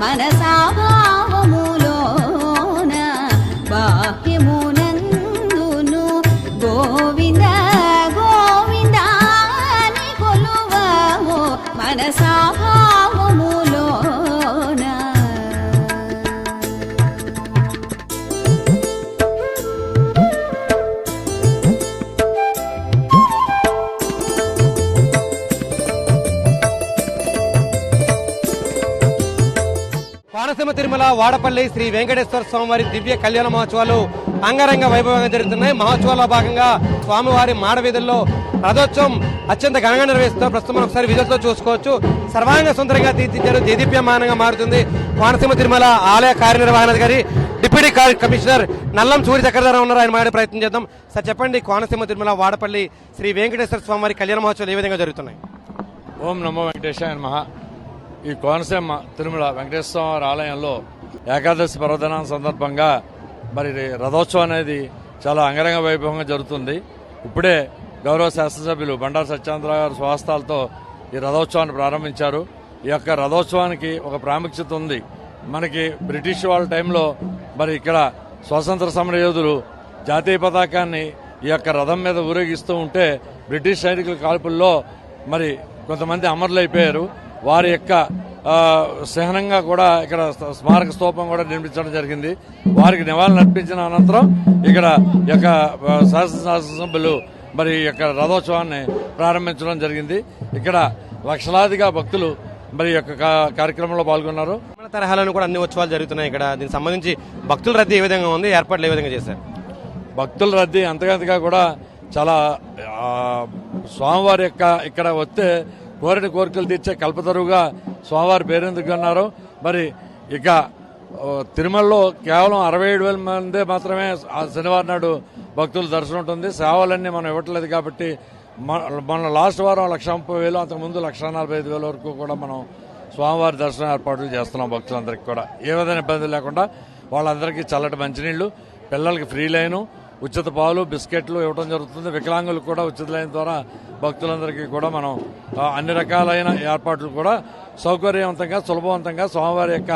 మనసాభావములోన బాహ్యమునందును గోవింద గోవింద అని కొలువవో మనసాభావములోన. కోనసీమ తిరుమల వాడపల్లి శ్రీ వెంకటేశ్వర స్వామివారి దివ్య కళ్యాణ మహోత్సవాలు అంగరంగ వైభవంగా జరుగుతున్నాయి. మహోత్సవాల్లో భాగంగా స్వామివారి మాడవీధుల్లో రథోత్సవం అత్యంత ఘనంగా నిర్వహిస్తున్నారు. ప్రస్తుతం మనం ఒకసారి విజువల్స్లో చూసుకోవచ్చు. సర్వాంగ సుందరంగా తీర్చిదిద్దారు. దేదీప్యమానంగా మారుతుంది. కోనసీమ తిరుమల ఆలయ కార్యనిర్వహణాధికారి డిప్యూటీ కమిషనర్ నల్లం సూర్య చక్రధర ఉన్నారు. ఆయన మాట్లాడే ప్రయత్నం చేద్దాం. సార్ చెప్పండి, కోనసీమ తిరుమల వాడపల్లి శ్రీ వెంకటేశ్వర స్వామివారి కళ్యాణ మహోత్సవాలు ఏ విధంగా జరుగుతున్నాయి? ఓం నమో వెంకటేశాయ నమః. ఈ కోనసీమ తిరుమల వెంకటేశ్వర స్వామి ఆలయంలో ఏకాదశి పర్వదినం సందర్భంగా మరి రథోత్సవం అనేది చాలా అంగరంగ వైభవంగా జరుగుతుంది. ఇప్పుడే గౌరవ శాసనసభ్యులు బండారు సత్యేంద్రరావు గారు స్వహస్తాలతో ఈ రథోత్సవాన్ని ప్రారంభించారు. ఈ యొక్క రథోత్సవానికి ఒక ప్రాముఖ్యత ఉంది. మనకి బ్రిటిష్ వాళ్ళ టైంలో మరి ఇక్కడ స్వాతంత్ర సమర యోధులు జాతీయ పతాకాన్ని ఈ యొక్క రథం మీద ఊరేగిస్తూ ఉంటే బ్రిటిష్ సైనికుల కాల్పుల్లో మరి కొంతమంది అమరులైపోయారు. వారి యొక్క చిహ్నంగా కూడా ఇక్కడ స్మారక స్తూపం కూడా నిర్మించడం జరిగింది. వారికి నివాళులు అర్పించిన అనంతరం ఇక్కడ యొక్క శాసనసభ్యులు మరి యొక్క రథోత్సవాన్ని ప్రారంభించడం జరిగింది. ఇక్కడ లక్షలాదిగా భక్తులు మరి యొక్క కార్యక్రమంలో పాల్గొన్నారు. తరహాలను కూడా అన్ని ఉత్సవాలు జరుగుతున్నాయి. ఇక్కడ దీనికి సంబంధించి భక్తుల రద్దీ ఏ విధంగా ఉంది, ఏర్పాట్లు ఏ విధంగా చేశారు? భక్తుల రద్దీ అంతకంతగా కూడా చాలా స్వామివారి యొక్క ఇక్కడ వస్తే కోరిన కోరికలు తీర్చే కల్పతరువుగా స్వామివారి పేరెందుకు అన్నారు. మరి ఇక తిరుమలలో కేవలం 67,000 మందే మాత్రమే శనివారం నాడు భక్తుల దర్శనం ఉంటుంది. సేవలన్నీ మనం ఇవ్వట్లేదు కాబట్టి మన లాస్ట్ వారం 130,000, అంతకుముందు 145,000 వరకు కూడా మనం స్వామివారి దర్శనం ఏర్పాట్లు చేస్తున్నాం. భక్తులందరికీ కూడా ఏ విధమైన ఇబ్బంది లేకుండా వాళ్ళందరికీ చల్లటి మంచినీళ్లు, పిల్లలకి ఫ్రీ లైను, ఉచిత పాలు, బిస్కెట్లు ఇవ్వడం జరుగుతుంది. వికలాంగులకు కూడా ఉచిత లైన్ ద్వారా భక్తులందరికీ కూడా మనం అన్ని రకాలైన ఏర్పాట్లు కూడా సౌకర్యవంతంగా సులభవంతంగా స్వామివారి యొక్క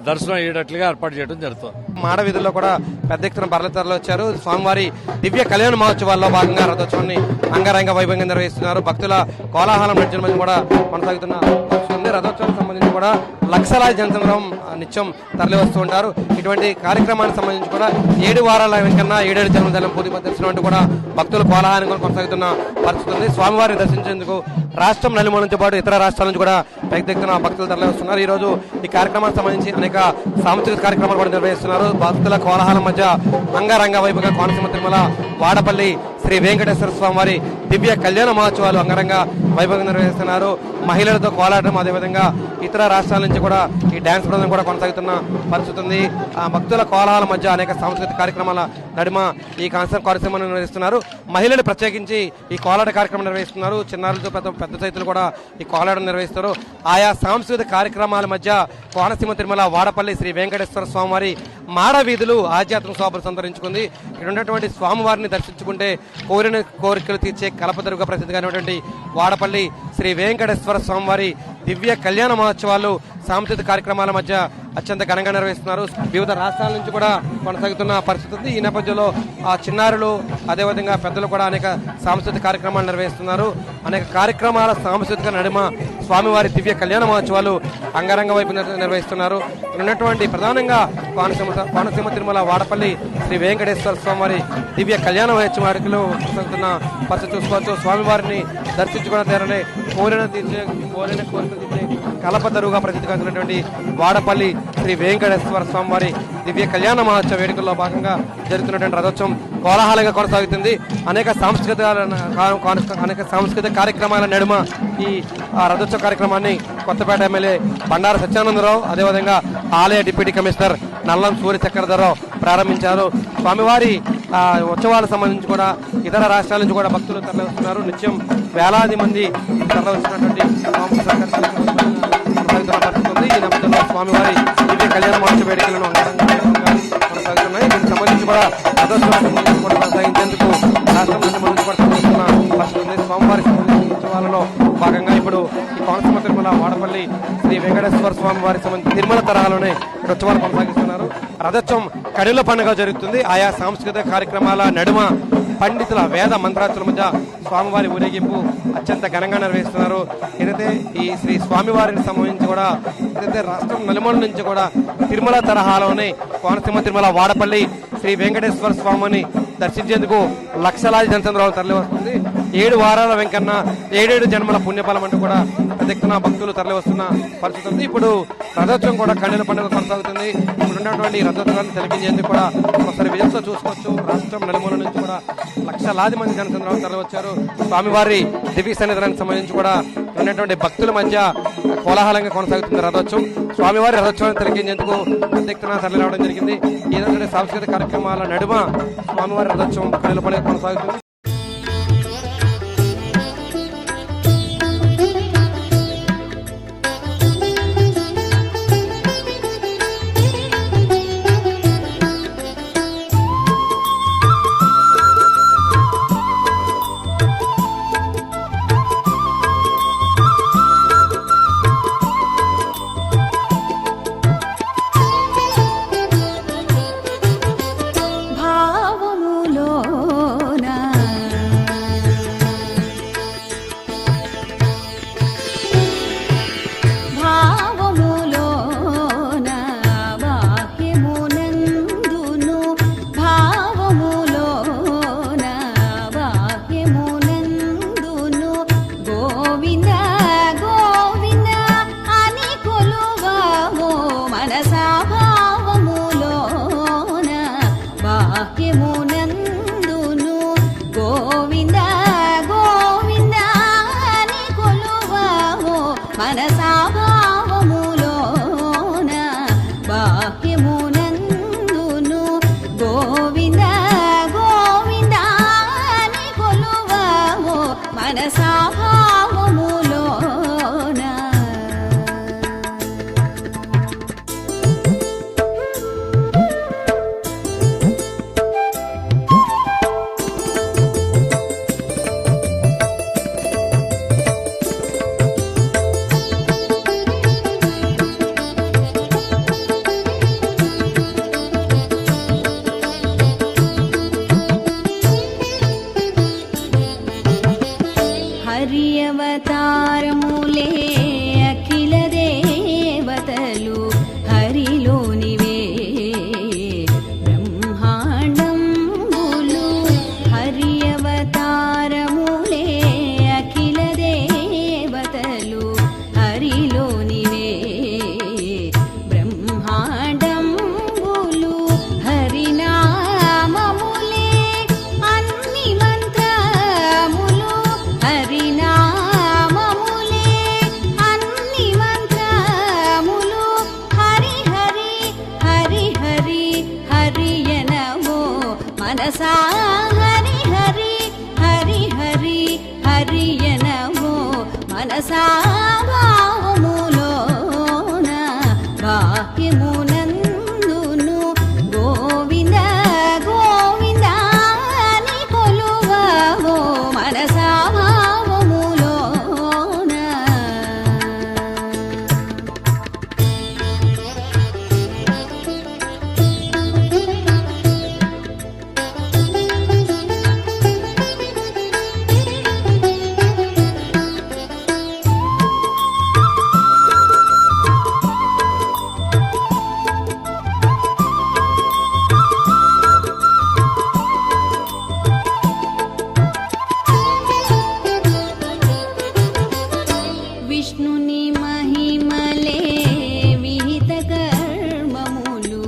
దర్శనం అయ్యేటట్లుగా ఏర్పాటు చేయడం జరుగుతుంది. మాడవీధుల్లో కూడా పెద్ద ఎత్తున బరలతరలు వచ్చారు. స్వామివారి దివ్య కళ్యాణ మహోత్సవాల్లో భాగంగా రథోత్సవాన్ని అంగరంగ వైభవంగా నిర్వహిస్తున్నారు. భక్తుల కోలాహలం నడిచిన మధ్య కూడా కొనసాగుతున్న రథోత్సవానికి సంబంధించి కూడా లక్షలాది జనసంగ్రహం నిత్యం తరలి వస్తూ ఉంటారు. ఇటువంటి కార్యక్రమానికి సంబంధించి కూడా 7 వారాల వెంకన్నా 7 జన్మదినం పూర్తి దర్శనం అంటూ కూడా భక్తుల కోలాహలం కూడా కొనసాగుతున్న పరిస్థితి ఉంది. స్వామివారిని దర్శించేందుకు రాష్ట్రం నలుమూల నుంచి పాటు ఇతర రాష్ట్రాల నుంచి కూడా పెద్ద ఎత్తున భక్తులు తరలి వస్తున్నారు. ఈ రోజు ఈ కార్యక్రమానికి సంబంధించి అనేక సాంస్కృతిక కార్యక్రమాలు కూడా నిర్వహిస్తున్నారు. భక్తుల కోలాహలం మధ్య అంగరంగ వైభవంగా కోనసీమ తిరుమల వాడపల్లి శ్రీ వెంకటేశ్వర స్వామి వారి దివ్య కళ్యాణ మహోత్సవాలు అంగరంగ వైభవంగా నిర్వహిస్తున్నారు. మహిళలతో కోలాటం, అదేవిధంగా ఇతర రాష్ట్రాల నుంచి కూడా ఈ డ్యాన్స్ ప్రదర్శన కూడా కొనసాగుతున్న పరిస్థితి ఉంది. ఆ భక్తుల కోలాహల మధ్య అనేక సాంస్కృతిక కార్యక్రమాల నడుమ ఈ కార్యక్రమాన్ని నిర్వహిస్తున్నారు. మహిళలు ప్రత్యేకించి ఈ కోలాట కార్యక్రమం నిర్వహిస్తున్నారు. చిన్నారులతో పెద్ద సైతులు కూడా ఈ కోలాటం నిర్వహిస్తారు. ఆయా సాంస్కృతిక కార్యక్రమాల మధ్య కోనసీమ తిరుమల వాడపల్లి శ్రీ వెంకటేశ్వర స్వామివారి మాడవీధులు ఆధ్యాత్మిక శోభను సంతరించుకుంది. ఇక్కడ ఉన్నటువంటి స్వామివారిని దర్శించుకుంటే కోరిన కోరికలు తీర్చే కల్పతరుగా ప్రసిద్ధిగానటువంటి వాడపల్లి శ్రీ వెంకటేశ్వర స్వామివారి దివ్య కళ్యాణ మహోత్సవాలు సాంస్కృతిక కార్యక్రమాల మధ్య అత్యంత ఘనంగా నిర్వహిస్తున్నారు. వివిధ రాష్ట్రాల నుంచి కూడా కొనసాగుతున్న పరిస్థితి ఉంది. ఈ నేపథ్యంలో ఆ చిన్నారులు, అదేవిధంగా పెద్దలు కూడా అనేక సాంస్కృతిక కార్యక్రమాలు నిర్వహిస్తున్నారు. అనేక కార్యక్రమాల సాంస్కృతిక నడుమ స్వామివారి దివ్య కళ్యాణ మహోత్సవాలు అంగరంగ వైపు నిర్వహిస్తున్నారు. ఉన్నటువంటి ప్రధానంగా కోనసీమ తిరుమల వాడపల్లి శ్రీ వెంకటేశ్వర స్వామివారి దివ్య కళ్యాణ మహోత్సవాలు కొనసాగుతున్న పరిస్థితి చూసుకోవచ్చు. స్వామివారిని దర్శించుకున్న తీరనే కోరిన కోరికలు తీర్చే కలపతరుగా ప్రసిద్ధిగాంచినటువంటి వాడపల్లి శ్రీ వెంకటేశ్వర స్వామివారి దివ్య కళ్యాణ మహోత్సవ వేడుకల్లో భాగంగా జరుగుతున్నటువంటి రథోత్సవం కోలాహలంగా కొనసాగుతుంది. అనేక సాంస్కృతిక కార్యక్రమాల నడుమ ఈ రథోత్సవ కార్యక్రమాన్ని కొత్తపేట ఎమ్మెల్యే బండారు సత్యానందరావు, అదేవిధంగా ఆలయ డిప్యూటీ కమిషనర్ నల్లం సూర్య చక్రధరరావు ప్రారంభించారు. స్వామివారి ఉత్సవాలకు సంబంధించి కూడా ఇతర రాష్ట్రాల నుంచి కూడా భక్తులు తరలివస్తున్నారు. నిత్యం వేలాది మంది తరలివస్తున్నటువంటి కొనసాగుతుంది. ఈ నేపథ్యంలో స్వామివారి దివ్య కళ్యాణ మహోత్సవ వేడుకలను కొనసాగుతున్నాయి. దీనికి సంబంధించి కూడా రథోత్సవాన్ని కొనసాగించేందుకు రాష్ట్రం నుంచి ముందు కూడా పరిస్థితి ఉంది. స్వామివారి ఉత్సవాలలో భాగంగా ఇప్పుడు ఈ కోనసీమ తిరుమల జిల్లా వాడపల్లి శ్రీ వెంకటేశ్వర స్వామి వారికి సంబంధించి తిరుమల తరహాలోనే ఉత్సవాలు కొనసాగిస్తున్నారు. రథోత్సవం కడుల పండుగ జరుగుతుంది. ఆయా సాంస్కృతిక కార్యక్రమాల నడుమ పండితుల వేద మంత్రాల మధ్య స్వామివారి ఊరేగింపు అత్యంత ఘనంగా నిర్వహిస్తున్నారు. ఏదైతే ఈ శ్రీ స్వామివారికి సంబంధించి కూడా ఏదైతే రాష్ట్రం నలుమూల నుంచి కూడా తిరుమల తరహాలోనే కోనసీమ తిరుమల వాడపల్లి శ్రీ వెంకటేశ్వర స్వామిని దర్శించేందుకు లక్షలాది జనసంద్రాలు తరలి వస్తుంది. 7 వారాల వెంకన్న 7 జన్మల పుణ్యఫలం అంటూ కూడా పెద్ద ఎత్తున భక్తులు తరలి వస్తున్న పరిస్థితి ఉంది. ఇప్పుడు రథోత్సవం కూడా కన్నుల పండుగ కొనసాగుతుంది. ఇప్పుడు ఉన్నటువంటి రథోత్సవాన్ని తిలకించేందుకు కూడా ఒకసారి విజయంతో చూసుకోవచ్చు. రాష్ట్రం నలుమూల నుంచి కూడా లక్షలాది మంది జనసంద్రాలు తరలి వచ్చారు. స్వామివారి దివ్య సన్నిధానానికి సంబంధించి కూడా ఉన్నటువంటి భక్తుల మధ్య కోలాహలంగా కొనసాగుతుంది రథోత్సవం. స్వామివారి రథోత్సవాన్ని తిలకించేందుకు పెద్ద ఎత్తున తరలి రావడం జరిగింది. ఏదైతే సాంస్కృతిక కార్యక్రమాల నడుమ స్వామివారి రథోత్సవం కన్నుల పండుగ కొనసాగుతుంది. హరియవతారములే అఖిల దేవతలు హరిలోనివే బ్రహ్మాండంబులు. హరియవతారములే అఖిల దేవతలు హరిలోనివే బ్రహ్మాండంబులు. హరినామములే అన్ని మంత్రములు. హరినామములే అన్ని మంత్రములు. హరి హరి హరి హరి హరియనమో మనసా. హరి హరి హరి హరి హరియనమో మనసా. భావములోన బాహ్యమునందును గోవింద గోవింద అని కొలువవో మనసా. భావములోన విష్ణుని మహిమలే విహిత కర్మములు.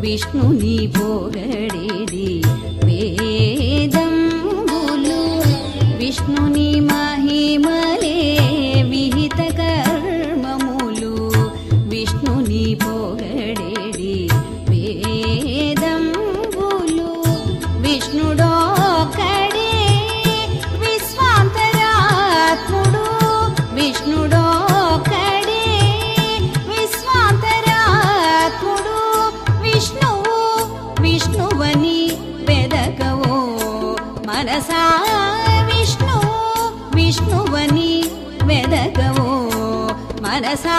విష్ణుని పొగడేది వేదంబులు. విష్ణుని మహిమలే విహిత కర్మములు. విష్ణుని పొగడేది వేదంబులు. విష్ణుడొక్కడే విశ్వాంతరాత్ముడు. విష్ణుడొక్కడే విశ్వాంతరాత్ముడు. విష్ణువు విష్ణువని వెదకవో మనసా. విష్ణువు విష్ణువని వెదకవో మనసా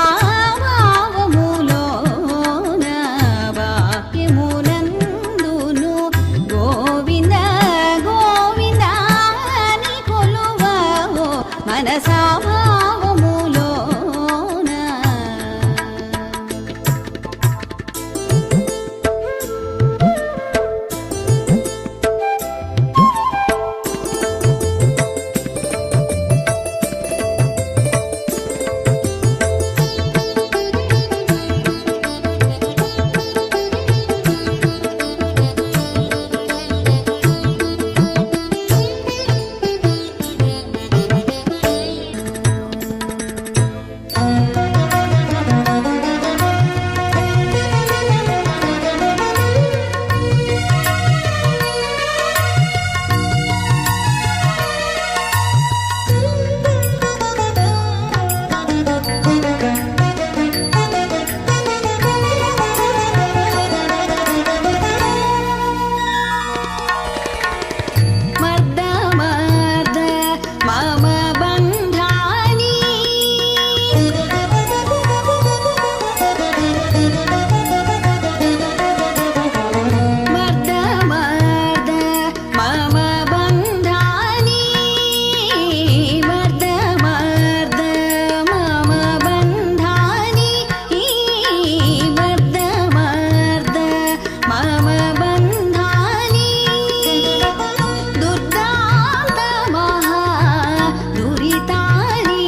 భావములోన వాక్యములందును గోవింద గోవింద అని కొలువవో మనసా భావములోన. మర్ద మర్ద మమ బంధాని మర్ద మర్ద మమ బంధాని మర్ద మర్ద మమ బంధాని మర్ద మర్ద మమ బంధాని దుర్దాంత మహా దురితాని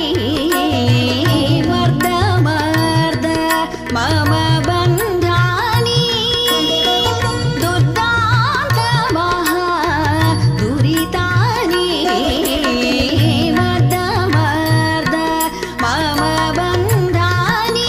మర్ద మర్ద మమ బంధాని దుర్దాంత మహా దురితాని మర్ద మర్ద మమ బంధాని.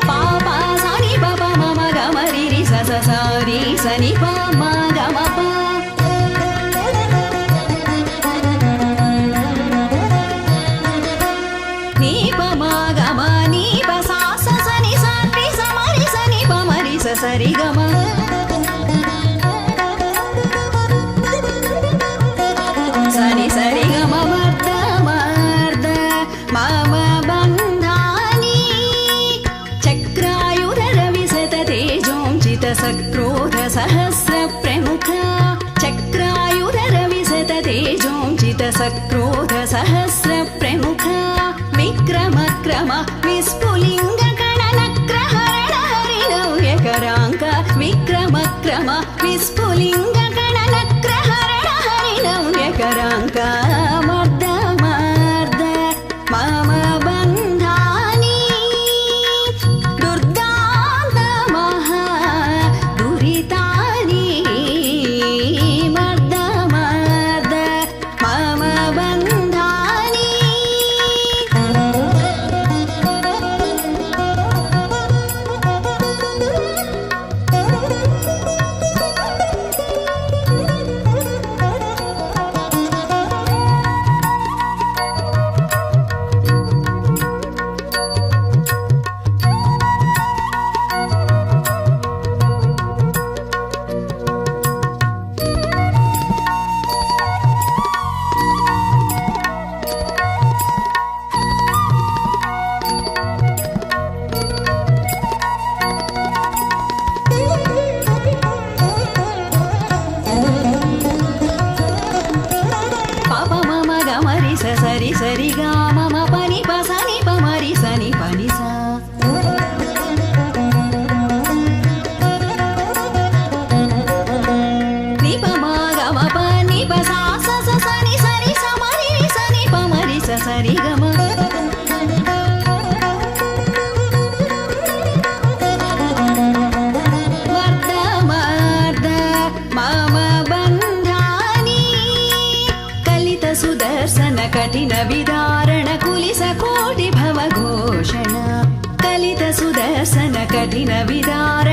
పాప సని పప మమ గమ రిరి స స స రి సని ప మ గమ ప. నీ ప మ గమ నీ ప సా స సని స రి స మ రి స ని ప మ రి స స రి గమ. సని సరి గమ మర్ద మర్ద మమ బంధాని చక్రాయుధ రవిశత తేజోంచిత సక్రోధ సహస్ర ప్రముఖ చక్రాయుధ రవిశత తేజోంచిత సక్రోధ సహస్ర ప్రముఖ విక్రమ క్రమ విస్ఫులింగ గణనగ్రహరణ హరినవ్యకరాంక విక్రమ క్రమ విస్ఫులింగ గణనగ్రహరణ హరినవ్యకరాంక మర్ద మర్ద మమ బంధాని దుర్దాంత మహా దురితాని మర్ద మర్ద మమ బంధాని. कठिन विदारण कुलिस कोटि भवघोषण कलित सुदर्शन कठिन विदारण